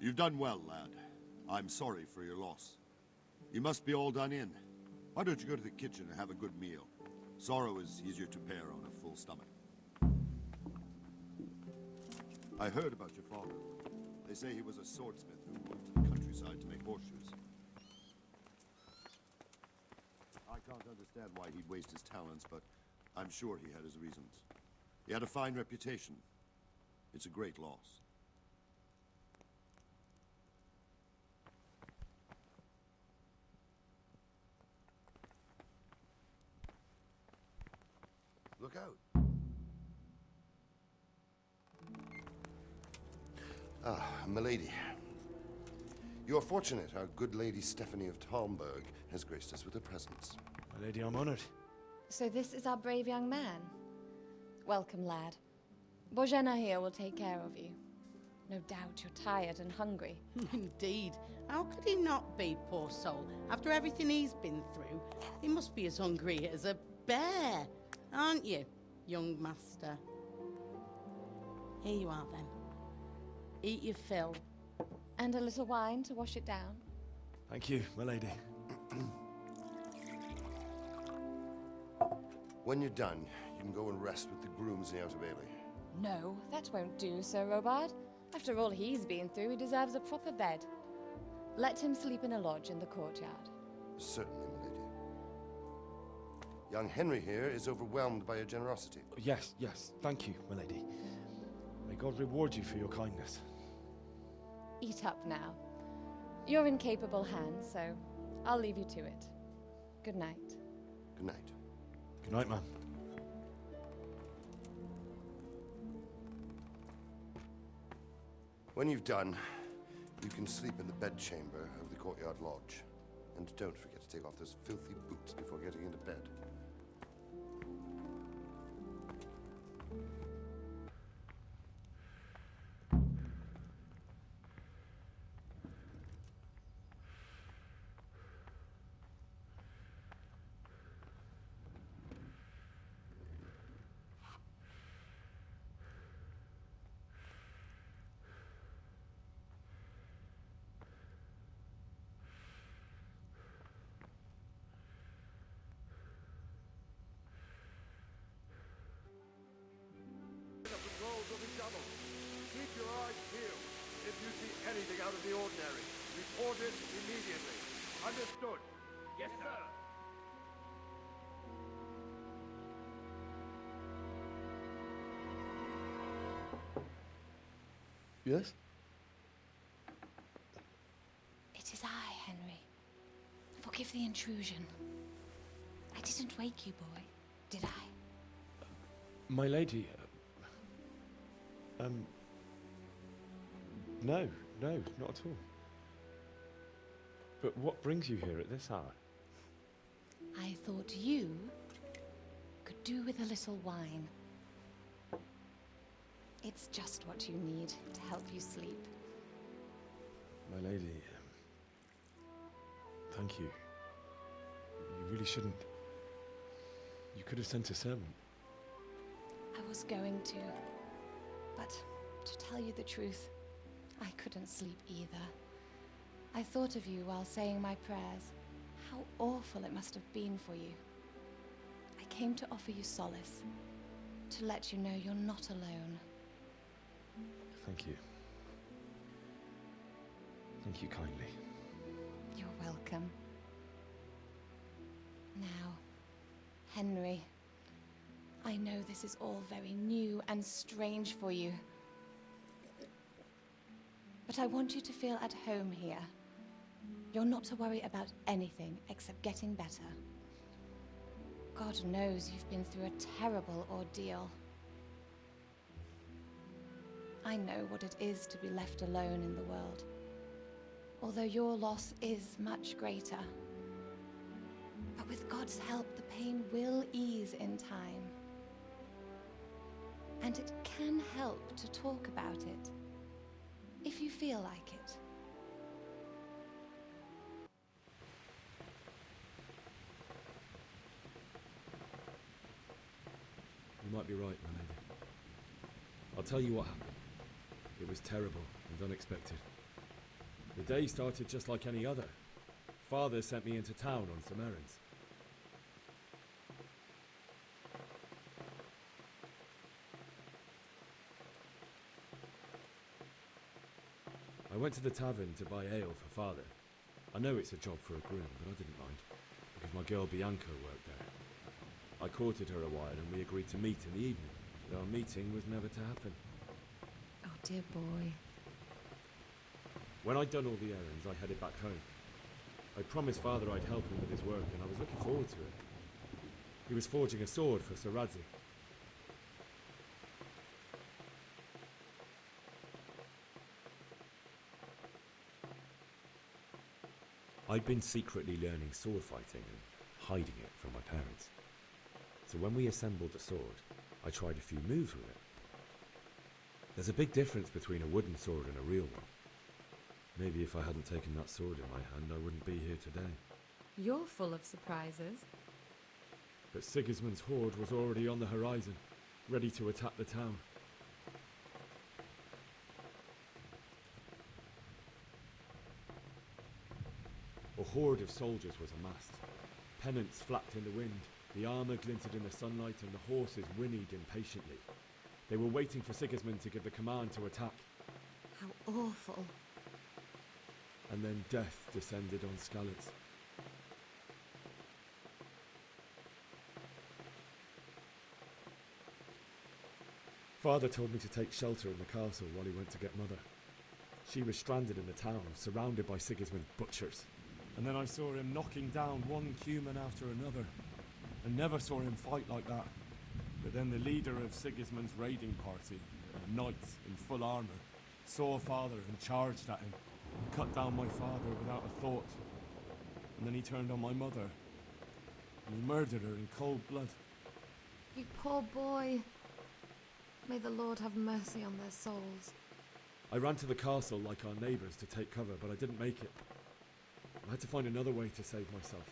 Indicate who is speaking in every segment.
Speaker 1: You've done well, lad. I'm sorry for your loss. You must be all done in. Why don't you go to the kitchen and have a good meal? Sorrow is easier to bear on a full stomach. I heard about your father. They say he was a swordsmith who went to the countryside to make horseshoes. I can't understand why he'd waste his talents, but I'm sure he had his reasons. He had a fine reputation. It's a great loss. Look out.
Speaker 2: Ah, milady. You are fortunate our good lady Stephanie of Talmberg has graced us with her presence.
Speaker 3: My lady, I'm honored.
Speaker 4: So this is our brave young man. Welcome, lad. Bozhena here will take care of you. No doubt you're tired and hungry.
Speaker 5: Indeed. How could he not be, poor soul? After everything he's been through, he must be as hungry as a bear, aren't you, young master? Here you are, then. Eat your fill.
Speaker 4: And a little wine to wash it down.
Speaker 3: Thank you, my lady.
Speaker 2: When you're done, you can go and rest with the grooms in the Outer Bailey.
Speaker 4: No, that won't do, Sir Robard. After all he's been through, he deserves a proper bed. Let him sleep in a lodge in the courtyard.
Speaker 2: Certainly, milady. Young Henry here is overwhelmed by your generosity.
Speaker 3: Yes, thank you, my lady. May God reward you for your kindness.
Speaker 4: Eat up now. You're in capable hands, so I'll leave you to it. Good night.
Speaker 2: Good night.
Speaker 3: Good night, ma'am.
Speaker 2: When you've done, you can sleep in the bedchamber of the courtyard lodge. And don't forget to take off those filthy boots before getting into bed.
Speaker 1: Will be doubled. Keep your eyes peeled. If you see anything out of the ordinary, report it immediately. Understood? Yes, sir.
Speaker 2: Yes?
Speaker 4: It is I, Henry. Forgive the intrusion. I didn't wake you, boy, did I?
Speaker 3: My lady, no, not at all. But what brings you here at this hour?
Speaker 4: I thought you could do with a little wine. It's just what you need to help you sleep.
Speaker 3: My lady, thank you. You really shouldn't. You could have sent a servant.
Speaker 4: I was going to, but to tell you the truth, I couldn't sleep either. I thought of you while saying my prayers. How awful it must have been for you. I came to offer you solace, to let you know you're not alone.
Speaker 3: Thank you. Thank you kindly.
Speaker 4: You're welcome. Now, Henry, I know this is all very new and strange for you. But I want you to feel at home here. You're not to worry about anything except getting better. God knows you've been through a terrible ordeal. I know what it is to be left alone in the world, although your loss is much greater. But with God's help, the pain will ease in time. And it can help to talk about it, if you feel like it.
Speaker 3: You might be right, my lady. I'll tell you what happened. It was terrible and unexpected. The day started just like any other. Father sent me into town on some errands. I went to the tavern to buy ale for Father. I know it's a job for a groom, but I didn't mind, because my girl Bianca worked there. I courted her a while and we agreed to meet in the evening, but our meeting was never to happen.
Speaker 4: Oh, dear boy.
Speaker 3: When I'd done all the errands, I headed back home. I promised Father I'd help him with his work, and I was looking forward to it. He was forging a sword for Sir Radzig. I'd been secretly learning sword fighting and hiding it from my parents. So when we assembled the sword, I tried a few moves with it. There's a big difference between a wooden sword and a real one. Maybe if I hadn't taken that sword in my hand, I wouldn't be here today.
Speaker 6: You're full of surprises.
Speaker 3: But Sigismund's horde was already on the horizon, ready to attack the town. A horde of soldiers was amassed. Pennants flapped in the wind, the armour glinted in the sunlight, and the horses whinnied impatiently. They were waiting for Sigismund to give the command to attack.
Speaker 6: How awful.
Speaker 3: And then death descended on Skalitz. Father told me to take shelter in the castle while he went to get Mother. She was stranded in the town, surrounded by Sigismund's butchers. And then I saw him knocking down one Cuman after another. I never saw him fight like that. But then the leader of Sigismund's raiding party, a knight in full armour, saw Father and charged at him. He cut down my father without a thought. And then he turned on my mother. And he murdered her in cold blood.
Speaker 6: You poor boy. May the Lord have mercy on their souls.
Speaker 3: I ran to the castle like our neighbours to take cover, but I didn't make it. I had to find another way to save myself.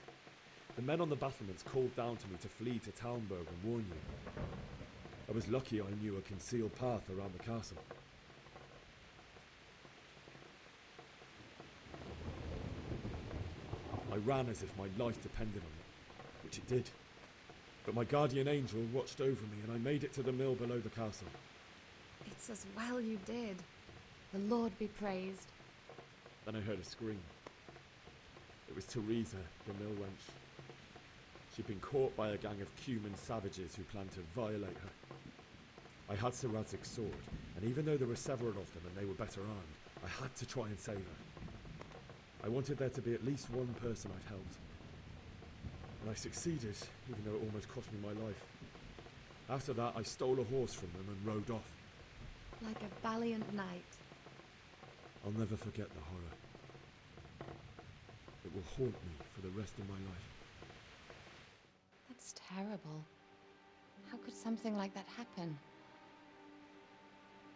Speaker 3: The men on the battlements called down to me to flee to Talmberg and warn you. I was lucky I knew a concealed path around the castle. I ran as if my life depended on it, which it did. But my guardian angel watched over me and I made it to the mill below the castle.
Speaker 6: It's as well you did. The Lord be praised.
Speaker 3: Then I heard a scream. It was Teresa, the mill wench. She'd been caught by a gang of Cuman savages who planned to violate her. I had Sir Radzig's sword, and even though there were several of them and they were better armed, I had to try and save her. I wanted there to be at least one person I'd helped. And I succeeded, even though it almost cost me my life. After that, I stole a horse from them and rode off.
Speaker 6: Like a valiant knight.
Speaker 3: I'll never forget the horror. It will haunt me for the rest of my life.
Speaker 4: That's terrible. How could something like that happen?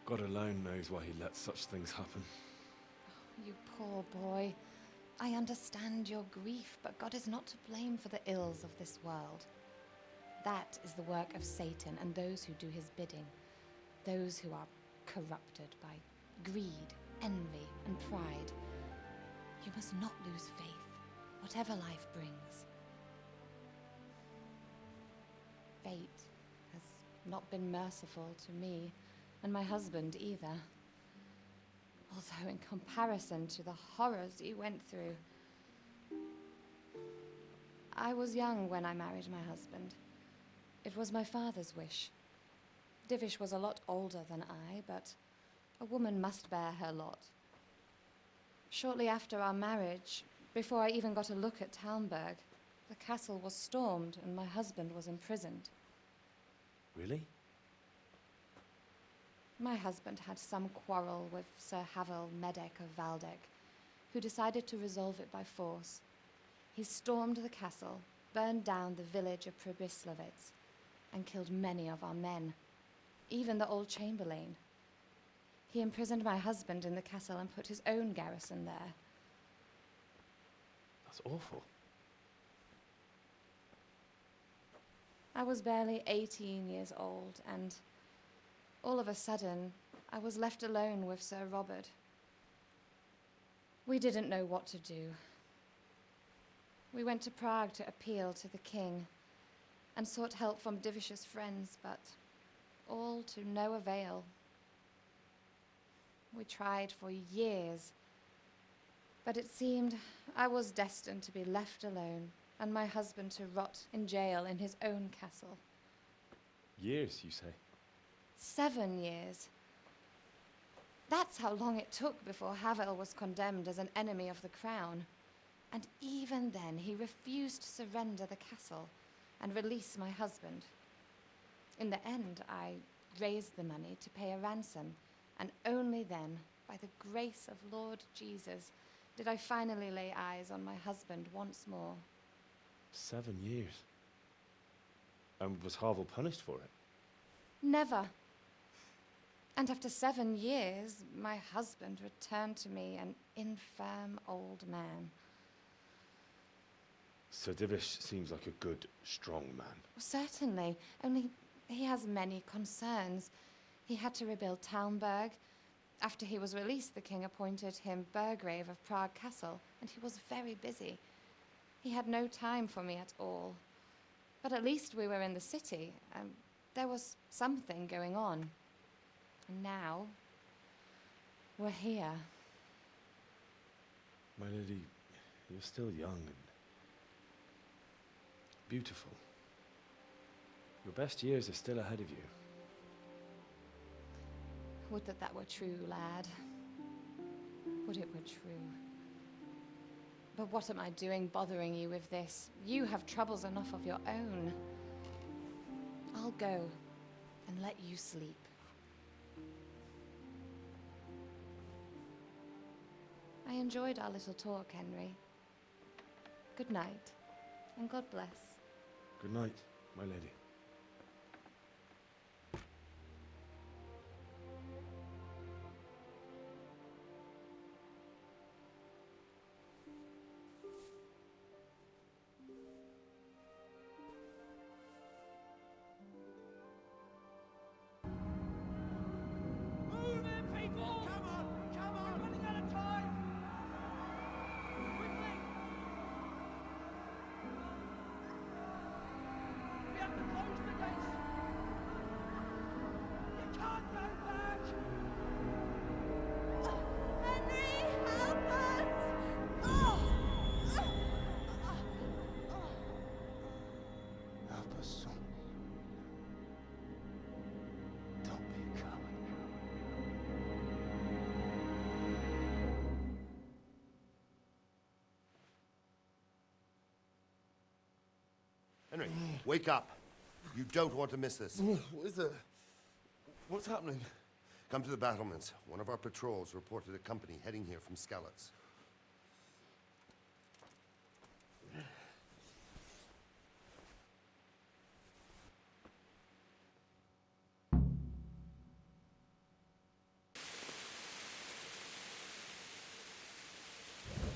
Speaker 3: God alone knows why he lets such things happen.
Speaker 4: You poor boy. I understand your grief, but God is not to blame for the ills of this world. That is the work of Satan and those who do his bidding. Those who are corrupted by greed, envy, and pride. You must not lose faith, whatever life brings. Fate has not been merciful to me, and my husband either. Although in comparison to the horrors he went through. I was young when I married my husband. It was my father's wish. Divish was a lot older than I, but a woman must bear her lot. Shortly after our marriage, before I even got a look at Talmberg, the castle was stormed and my husband was imprisoned.
Speaker 3: Really?
Speaker 4: My husband had some quarrel with Sir Havel Medek of Valdek, who decided to resolve it by force. He stormed the castle, burned down the village of Pribyslavitz, and killed many of our men, even the old chamberlain. He imprisoned my husband in the castle and put his own garrison there.
Speaker 3: That's awful.
Speaker 4: I was barely 18 years old, and all of a sudden, I was left alone with Sir Robert. We didn't know what to do. We went to Prague to appeal to the king and sought help from Divish's friends, but all to no avail. We tried for years, but it seemed I was destined to be left alone and my husband to rot in jail in his own castle.
Speaker 3: Years, you say?
Speaker 4: 7 years. That's how long it took before Havel was condemned as an enemy of the crown. And even then, he refused to surrender the castle and release my husband. In the end, I raised the money to pay a ransom, and only then, by the grace of Lord Jesus, did I finally lay eyes on my husband once more.
Speaker 3: 7 years. And was Havel punished for it?
Speaker 4: Never. And after 7 years, my husband returned to me an infirm old man.
Speaker 3: Sir Divish seems like a good, strong man.
Speaker 4: Certainly, only he has many concerns. He had to rebuild Talmberg. After he was released, the king appointed him Burgrave of Prague Castle, and he was very busy. He had no time for me at all. But at least we were in the city, and there was something going on. And now, we're here.
Speaker 3: My lady, you're still young and beautiful. Your best years are still ahead of you.
Speaker 4: Would that that were true, lad. Would it were true. But what am I doing bothering you with this? You have troubles enough of your own. I'll go and let you sleep. I enjoyed our little talk, Henry. Good night, and God bless.
Speaker 3: Good night, my lady.
Speaker 2: Help us, son. Don't be a coward. Henry, wake up. You don't want to miss this.
Speaker 7: What is it? What's happening?
Speaker 2: Come to the battlements. One of our patrols reported a company heading here from Skalitz.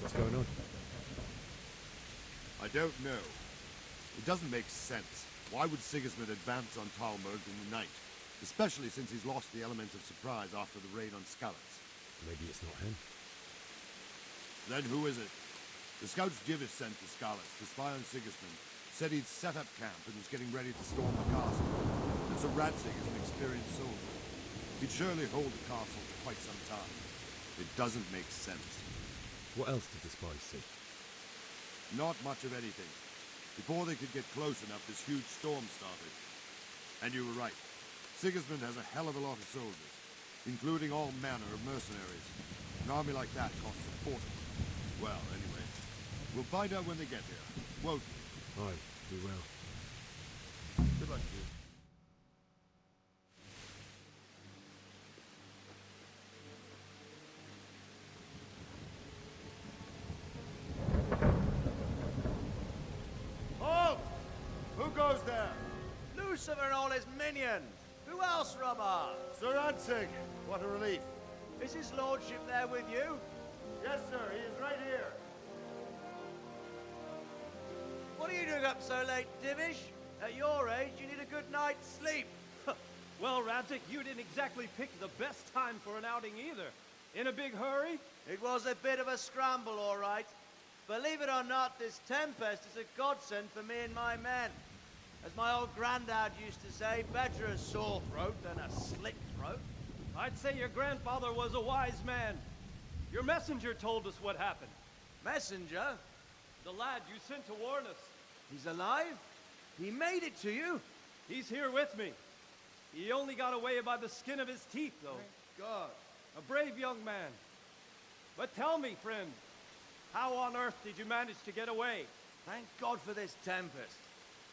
Speaker 3: What's going on?
Speaker 1: I don't know. It doesn't make sense. Why would Sigismund advance on Talmberg in the night? Especially since he's lost the element of surprise after the raid on Skalitz.
Speaker 3: Maybe it's not him.
Speaker 1: Then who is it? The scouts Divish sent to Skalitz to spy on Sigismund said he'd set up camp and was getting ready to storm the castle. And Sir Radzig is an experienced soldier. He'd surely hold the castle for quite some time. It doesn't make sense.
Speaker 3: What else did the spies see?
Speaker 1: Not much of anything. Before they could get close enough, this huge storm started. And you were right. Sigismund has a hell of a lot of soldiers, including all manner of mercenaries. An army like that costs a fortune. Well, anyway, we'll find out when they get here, won't we?
Speaker 3: Aye, we will.
Speaker 1: Good luck to you. Halt! Who goes there?
Speaker 8: Lucifer and all his minions! Who else, Robert?
Speaker 1: Sir Radzig! What a relief.
Speaker 8: Is his lordship there with you?
Speaker 1: Yes, sir. He is right here.
Speaker 8: What are you doing up so late, Divish? At your age, you need a good night's sleep.
Speaker 9: Well, Radzig, you didn't exactly pick the best time for an outing either. In a big hurry?
Speaker 8: It was a bit of a scramble, all right. Believe it or not, this tempest is a godsend for me and my men. As my old granddad used to say, better a sore throat than a slit throat.
Speaker 9: I'd say your grandfather was a wise man. Your messenger told us what happened.
Speaker 8: Messenger?
Speaker 9: The lad you sent to warn us.
Speaker 8: He's alive? He made it to you?
Speaker 9: He's here with me. He only got away by the skin of his teeth, though.
Speaker 8: Thank God.
Speaker 9: A brave young man. But tell me, friend, how on earth did you manage to get away?
Speaker 8: Thank God for this tempest.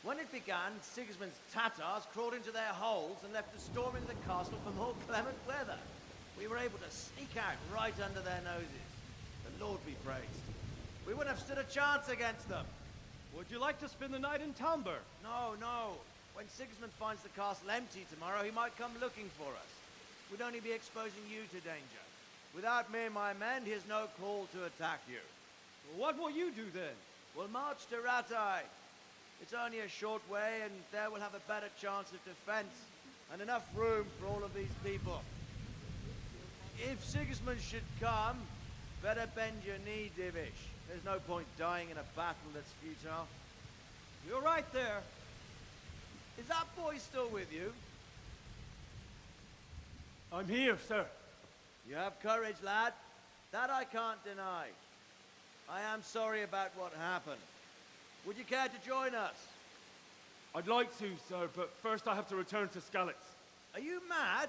Speaker 8: When it began, Sigismund's Tatars crawled into their holes and left us storming the castle for more clement weather. We were able to sneak out right under their noses. The Lord be praised. We wouldn't have stood a chance against them.
Speaker 9: Would you like to spend the night in Talmberg?
Speaker 8: No, no. When Sigismund finds the castle empty tomorrow, he might come looking for us. We'd only be exposing you to danger. Without me and my men, he has no call to attack you.
Speaker 9: What will you do then?
Speaker 8: We'll march to Rattay. It's only a short way, and there we'll have a better chance of defense and enough room for all of these people. If Sigismund should come, better bend your knee, Divish. There's no point dying in a battle that's futile.
Speaker 9: You're right there.
Speaker 8: Is that boy still with you?
Speaker 9: I'm here, sir.
Speaker 8: You have courage, lad. That I can't deny. I am sorry about what happened. Would you care to join us?
Speaker 9: I'd like to, sir, but first I have to return to Skalitz.
Speaker 8: Are you mad?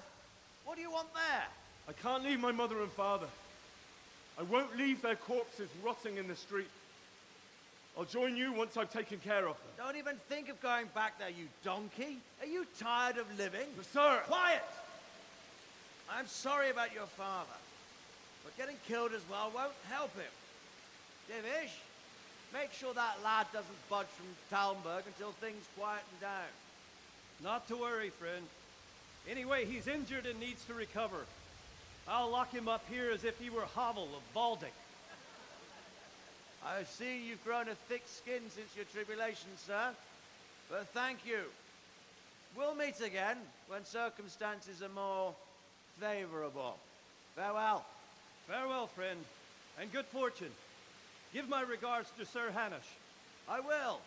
Speaker 8: What do you want there?
Speaker 9: I can't leave my mother and father. I won't leave their corpses rotting in the street. I'll join you once I've taken care of them.
Speaker 8: Don't even think of going back there, you donkey. Are you tired of living?
Speaker 9: But sir!
Speaker 8: Quiet! I'm sorry about your father, but getting killed as well won't help him. Divish, make sure that lad doesn't budge from Talmberg until things quieten down.
Speaker 9: Not to worry, friend. Anyway, he's injured and needs to recover. I'll lock him up here as if he were Havel of Baldic.
Speaker 8: I see you've grown a thick skin since your tribulation, sir. But thank you. We'll meet again when circumstances are more favorable. Farewell.
Speaker 9: Farewell, friend, and good fortune. Give my regards to Sir Hanush.
Speaker 8: I will.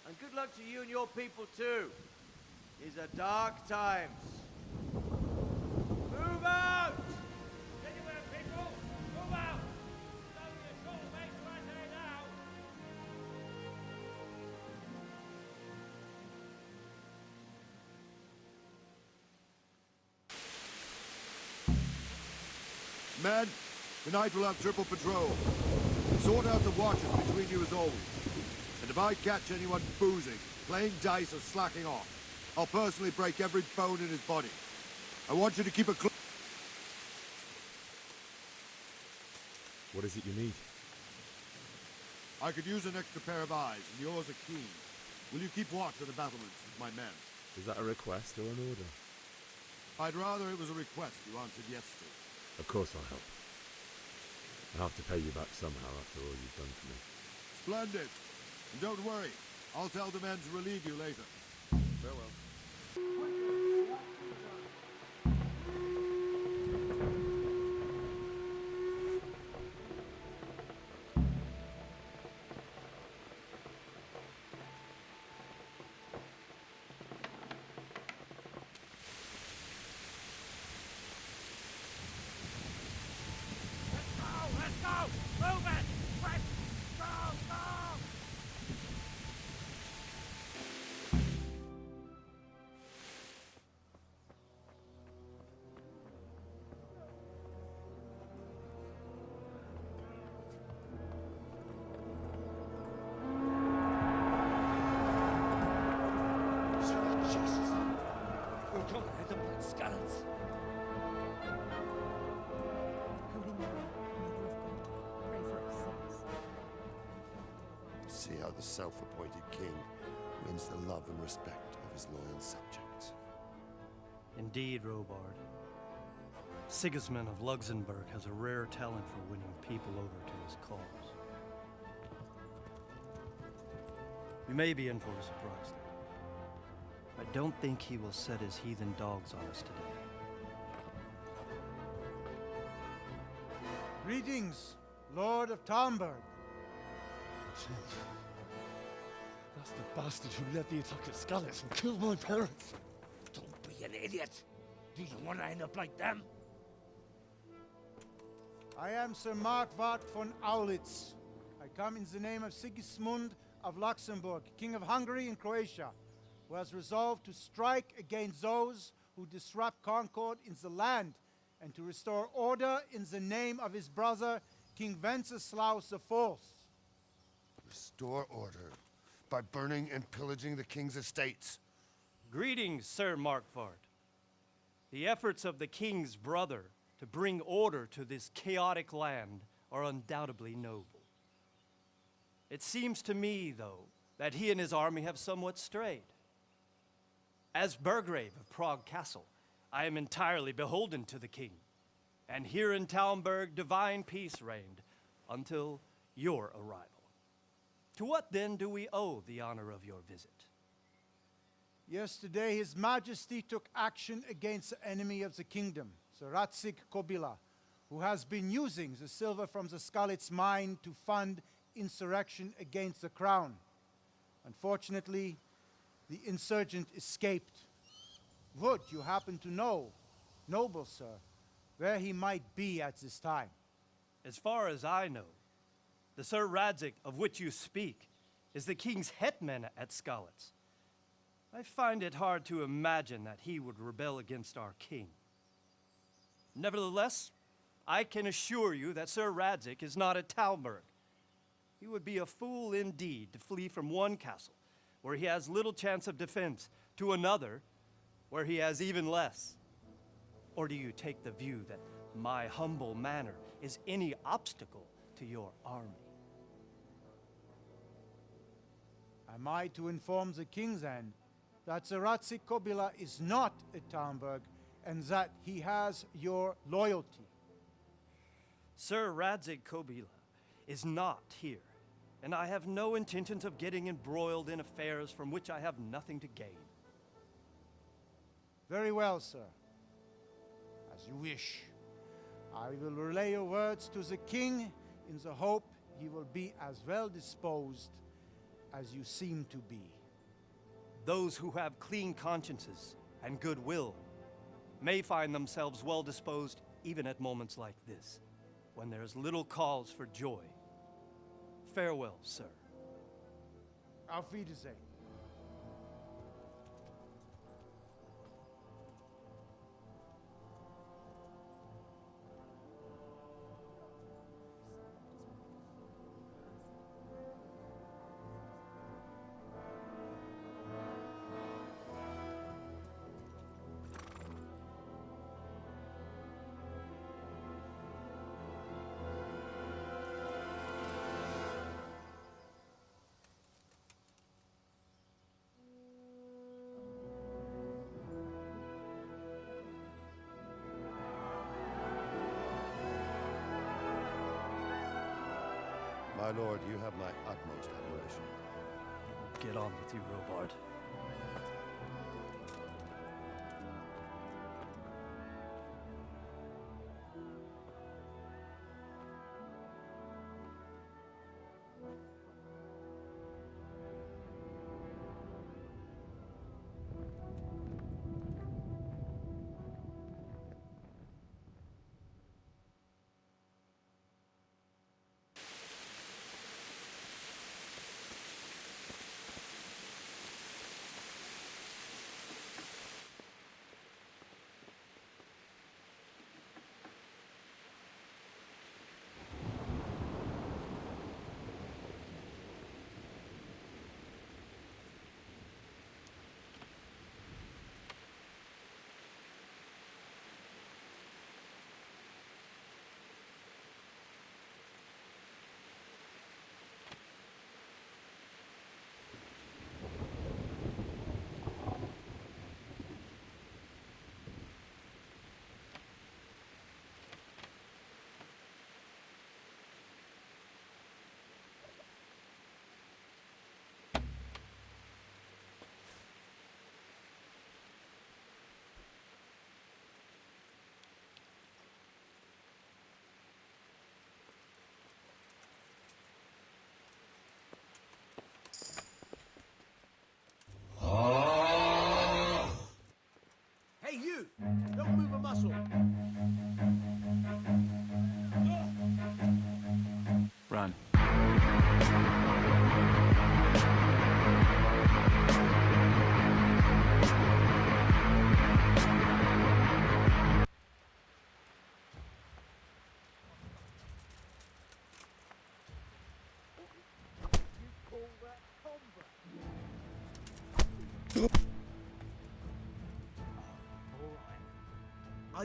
Speaker 8: And good luck to you and your people, too. These are dark times. Move out!
Speaker 9: Anywhere, people! Move out! It's only a short way to Rattay now.
Speaker 1: Men, tonight we'll have triple patrol. Sort out the watches between you as always. And if I catch anyone boozing, playing dice or slacking off, I'll personally break every bone in his body. I want you to keep a close...
Speaker 3: What is it you need?
Speaker 1: I could use an extra pair of eyes, and yours are keen. Will you keep watch of the battlements with my men?
Speaker 3: Is that a request or an order?
Speaker 1: I'd rather it was a request you answered yes to.
Speaker 3: Of course I'll help. I'll have to pay you back somehow after all you've done for me.
Speaker 1: Splendid. And don't worry, I'll tell the men to relieve you later. Farewell.
Speaker 9: Let's go! Move it! Let's go! Go!
Speaker 2: Jesus.
Speaker 9: We'll come ahead of the Skalitz.
Speaker 10: Holy Mary, Mother of God, pray for us sinners.
Speaker 2: See how the self-appointed king wins the love and respect of his loyal subjects.
Speaker 11: Indeed, Robard. Sigismund of Luxembourg has a rare talent for winning people over to his cause. We may be in for a surprise, though. I don't think he will set his heathen dogs on us today.
Speaker 12: Greetings, Lord of Talmberg.
Speaker 9: That's the bastard who led the attack at Scarlet and killed my parents.
Speaker 13: Don't be an idiot. Do you want to end up like them?
Speaker 12: I am Sir Markvart von Aulitz. I come in the name of Sigismund of Luxembourg, King of Hungary and Croatia, who has resolved to strike against those who disrupt concord in the land and to restore order in the name of his brother, King Wenceslaus IV.
Speaker 2: Restore order by burning and pillaging the king's estates.
Speaker 11: Greetings, Sir Markvart. The efforts of the king's brother to bring order to this chaotic land are undoubtedly noble. It seems to me, though, that he and his army have somewhat strayed. As Burgrave of Prague Castle, I am entirely beholden to the king, and here in Talmberg divine peace reigned until your arrival. To what then do we owe the honor of your visit?
Speaker 12: Yesterday, His Majesty took action against the enemy of the kingdom, Sir Ratzik Kobila, who has been using the silver from the Skalitz mine to fund insurrection against the crown. Unfortunately, the insurgent escaped. Would you happen to know, noble sir, where he might be at this time?
Speaker 11: As far as I know, the Sir Radzik of which you speak is the king's hetman at Skalitz. I find it hard to imagine that he would rebel against our king. Nevertheless, I can assure you that Sir Radzik is not at Talmberg. He would be a fool indeed to flee from one castle, where he has little chance of defense, to another, where he has even less. Or do you take the view that my humble manner is any obstacle to your army?
Speaker 12: Am I to inform the king then that Sir Ratzik Kobila is not at Talmberg and that he has your loyalty?
Speaker 11: Sir Radzik Kobila is not here, and I have no intentions of getting embroiled in affairs from which I have nothing to gain.
Speaker 12: Very well, sir. As you wish. I will relay your words to the king in the hope he will be as well disposed as you seem to be.
Speaker 11: Those who have clean consciences and goodwill may find themselves well disposed even at moments like this, when there's little cause for joy. Farewell, sir.
Speaker 12: Auf Wiedersehen.
Speaker 2: My lord, you have my utmost admiration.
Speaker 11: Get on with you, Robard.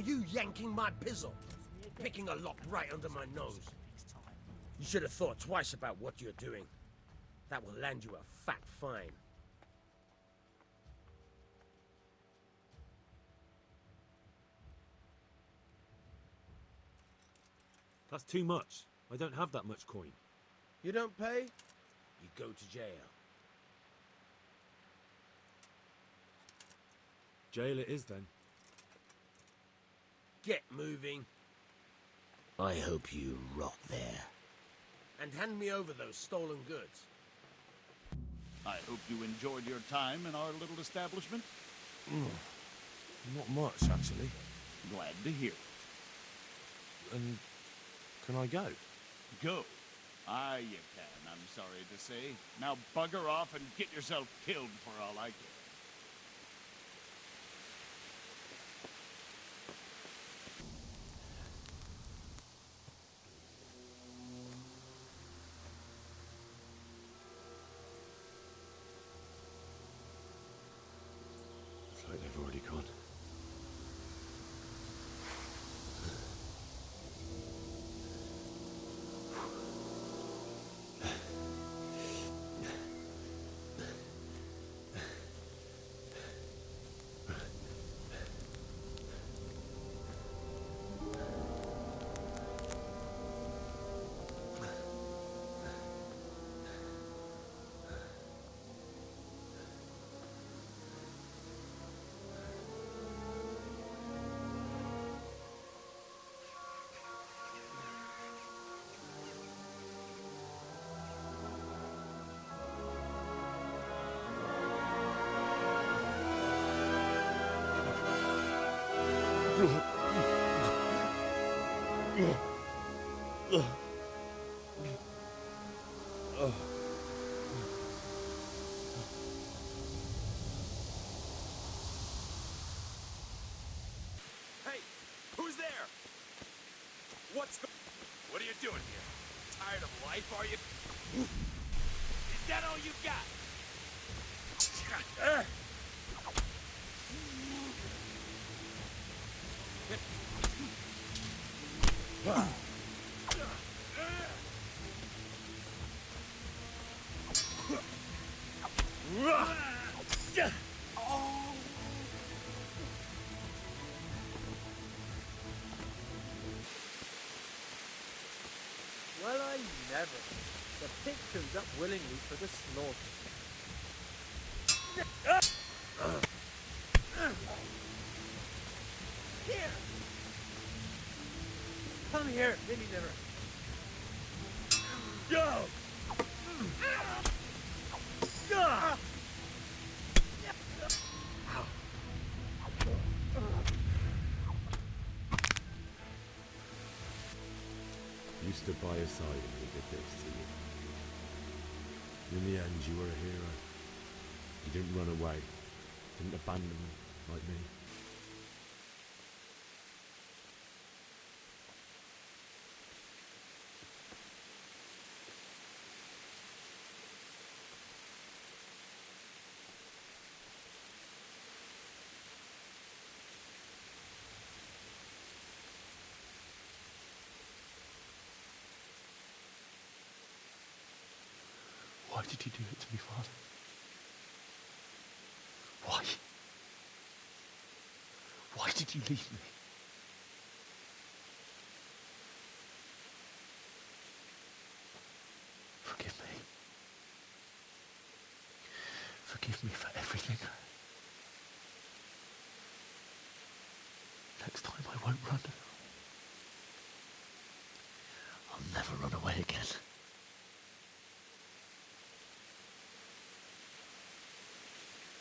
Speaker 13: Are you yanking my pizzle? Picking a lock right under my nose. You should have thought twice about what you're doing. That will land you a fat fine.
Speaker 14: That's too much. I don't have that much coin.
Speaker 13: You don't pay? You go to jail.
Speaker 14: Jail it is then.
Speaker 13: Get moving. I hope you rot there. And hand me over those stolen goods.
Speaker 15: I hope you enjoyed your time in our little establishment.
Speaker 7: Not much, actually.
Speaker 15: Glad to hear it.
Speaker 7: And can I go?
Speaker 15: Go. Ah, you can, I'm sorry to say. Now bugger off and get yourself killed for all I care.
Speaker 14: It's like they've already gone.
Speaker 16: Hey, who's there? What are you doing here? Tired of life, are you? Is that all you got?
Speaker 17: Well, I never. The pig turns up willingly for the slaughter. Here! Come here, Billy Liver.
Speaker 16: Go!
Speaker 3: You stood by his side when he did this to you. In the end, you were a hero. You didn't run away. Didn't abandon them like me.
Speaker 14: Why did you do it to me, Father? Why? Why did you leave me? Forgive me. Forgive me for everything. Next time I won't run. I'll never run away again.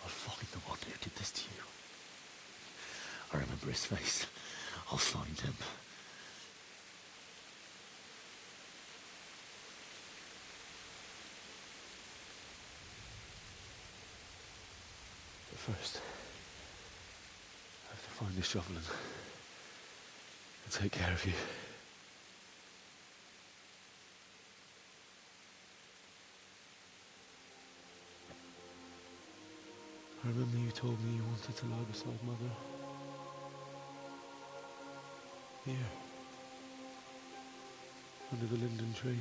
Speaker 14: I'll find the one who did this to you. I remember his face. I'll find him. But first, I have to find this shovel and take care of you. I remember you told me you wanted to lie beside Mother.
Speaker 7: Here. Under the linden tree.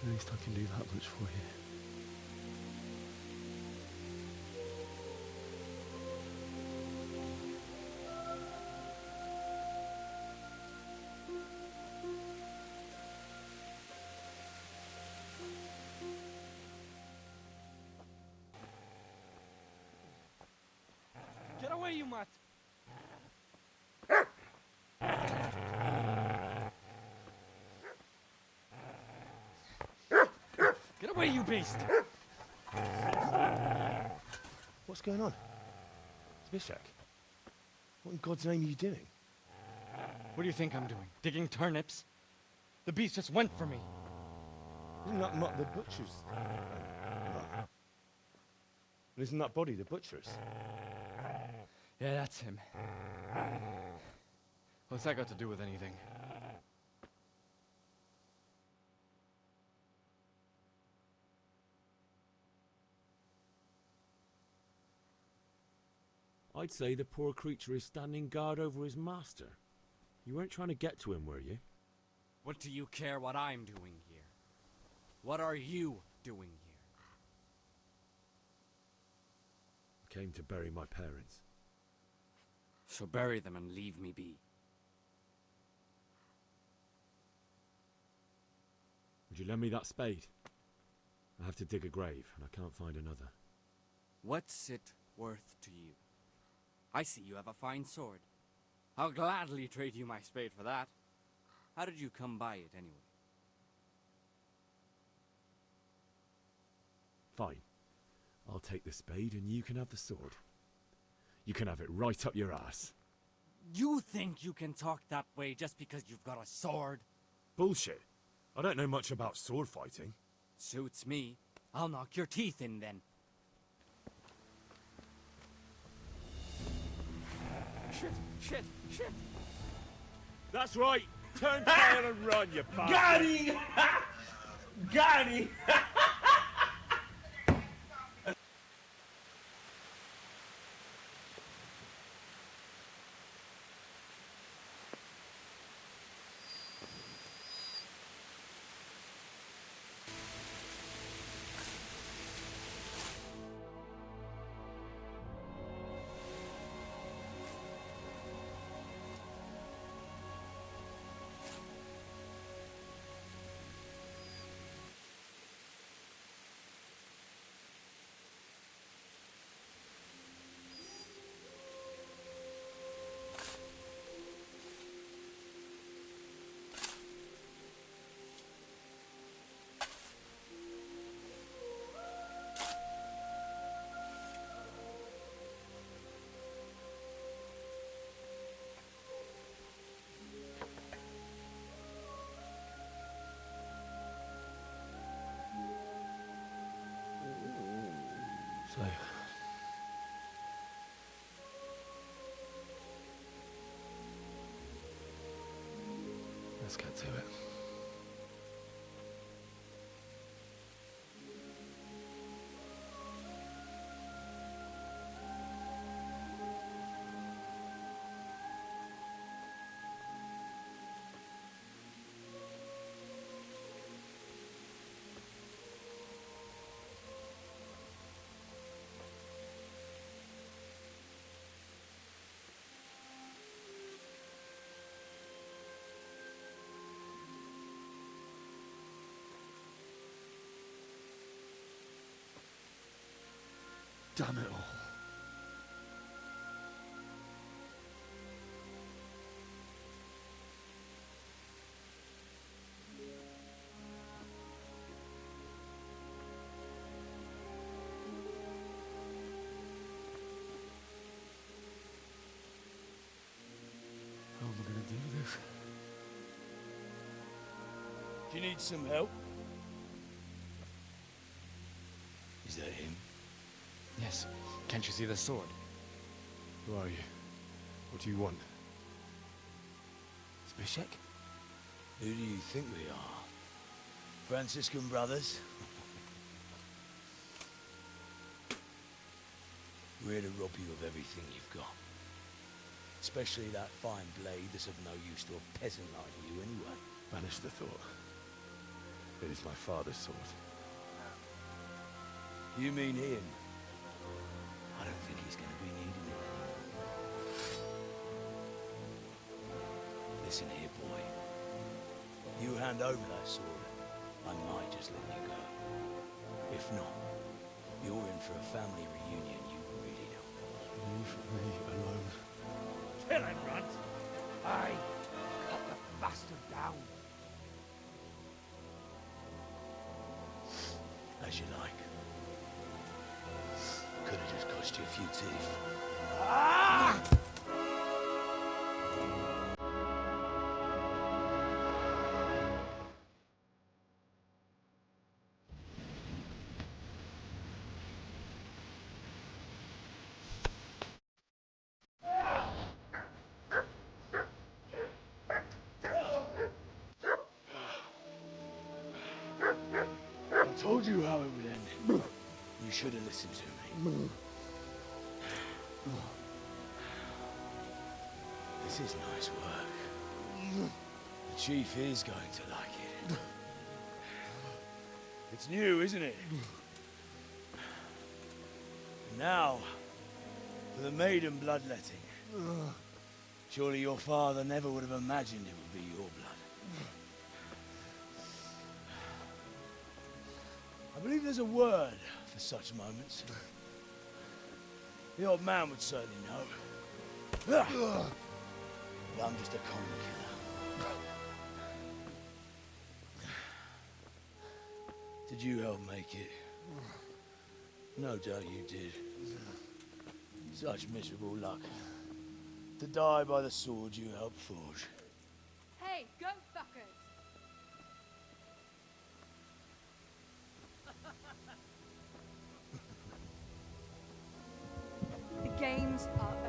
Speaker 7: At least I can do that much for you.
Speaker 17: Get away, you mutt! Get away, you beast!
Speaker 7: What's going on? Zbyszek? What in God's name are you doing?
Speaker 17: What do you think I'm doing? Digging turnips? The beast just went for me.
Speaker 7: Isn't that not the butcher's? Isn't that body the butcher's?
Speaker 17: Yeah, that's him. What's that got to do with anything?
Speaker 3: I'd say the poor creature is standing guard over his master. You weren't trying to get to him, were you?
Speaker 17: What do you care what I'm doing here? What are you doing here?
Speaker 3: I came to bury my parents.
Speaker 17: So bury them and leave me be.
Speaker 3: Would you lend me that spade? I have to dig a grave, and I can't find another.
Speaker 17: What's it worth to you? I see you have a fine sword. I'll gladly trade you my spade for that. How did you come by it, anyway?
Speaker 3: Fine. I'll take the spade, and you can have the sword. You can have it right up your ass.
Speaker 17: You think you can talk that way just because you've got a sword?
Speaker 3: Bullshit. I don't know much about sword fighting.
Speaker 17: Suits me. I'll knock your teeth in then. Shit!
Speaker 3: That's right. Turn tail and run, you bastard.
Speaker 13: Got him! Got him!
Speaker 7: So... let's get to it. Damn it all. How am I going to do this?
Speaker 14: Do you need some help? Is that him?
Speaker 17: Yes. Can't you see the sword?
Speaker 7: Who are you? What do you want?
Speaker 14: Zbyszek? Who do you think we are? Franciscan brothers? We're to rob you of everything you've got. Especially that fine blade that's of no use to a peasant like you anyway.
Speaker 7: Banish the thought. It is my father's sword.
Speaker 14: You mean him? I don't think he's going to be needing it anymore. Listen here, boy. You hand over that sword, I might just let you go. If not, you're in for a family reunion you really don't want.
Speaker 7: Leave me alone.
Speaker 13: Kill him, Runt! Aye, cut the bastard down.
Speaker 14: As you like. Could have just cost you a few teeth.
Speaker 13: Ah!
Speaker 14: I told you how it would end. You should have listened to me. This is nice work. The chief is going to like it. It's new, isn't it? And now, for the maiden bloodletting. Surely your father never would have imagined it would be your blood. I believe there's a word for such moments. The old man would certainly know. But I'm just a common killer. Did you help make it? No doubt you did. Such miserable luck. To die by the sword you helped forge.
Speaker 6: Hey, go fuckers! The game's up.